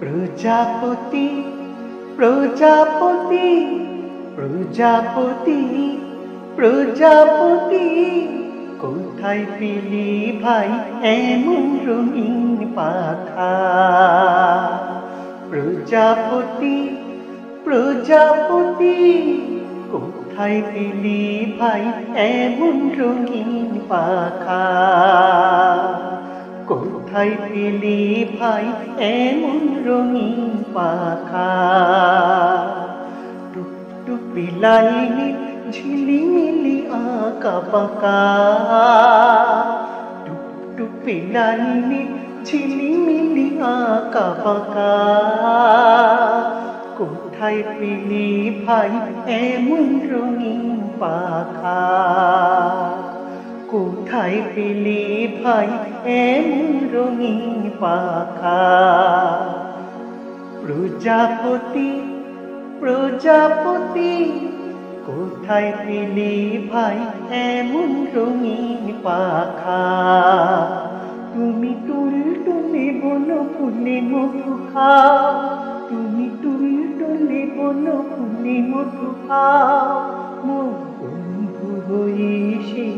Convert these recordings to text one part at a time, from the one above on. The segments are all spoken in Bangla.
প্রজাপতি প্রজাপতি প্রজাপতি প্রজাপতি কোথায় পেলি ভাই এমন রঙিন পাখা? প্রজাপতি প্রজাপতি কোথায় পেলি ভাই এমন রঙিন পাখা? কোথায় পেলি ভাই এমন রঙিন পাখা? টুকটুকি লাইনে ঝিলিমিলি আঁকা বাঁকা, টুকটুকি লাইনে ঝিলিমিলি আঁকা বাঁকা, কোথায় পেলি ভাই এমন রঙিন পাখা? কোথায় পেলি ভাই এমন রঙিন পাখা? প্রজাপতি প্রজাপতি কোথায় পেলি ভাই এমন রঙিন পাখা? তুমি টুলটুলে বনো ফুলে মধু খাও, তুমি টুলটুলে বনো ফুলে মধু খাও, মোর বন্ধু হয়ে সে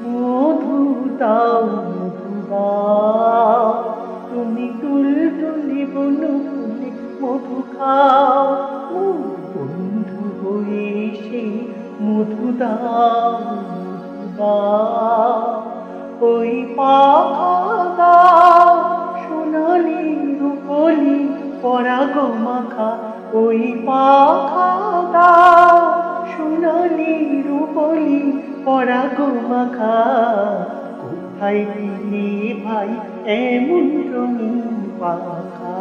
মধু দাও মধু দাও। তুমি টুলটুলে বনো ফুলে মধু খাও, মোর বন্ধু হয়ে সে মধু দাও মধু দাও। ওই পাখা দাও সোনালি রূপলি পরাগ মাখা, ওই পাখা দাও সোনালি রূপলি পরাগ মাখা, কোথায় পেলি ভাই এমন রঙিন পাখা?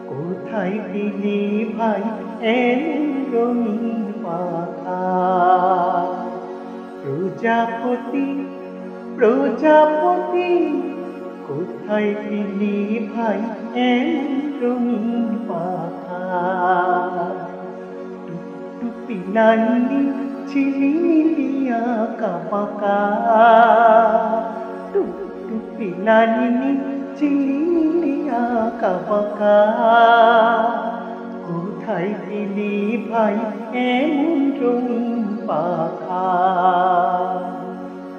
কোথায় পেলি ভাই এমন রঙিন পাখা? প্রজাপতি প্রজাপতি কোথায় পেলি ভাই এমন রঙিন পাখা? টুকটুকি লাইনে ঝিলিমিলি আঁকা বাঁকা, টুকটুকি লাইনে ঝিলিমিলি আঁকা বাঁকা, কোথায় পেলি ভাই এমন রঙিন পাখা?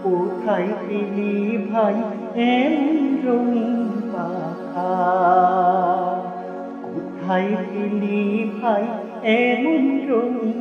কোথায় পেলি ভাই এমন রঙিন পাখা? কোথায় পেলি ভাই এমন রঙিন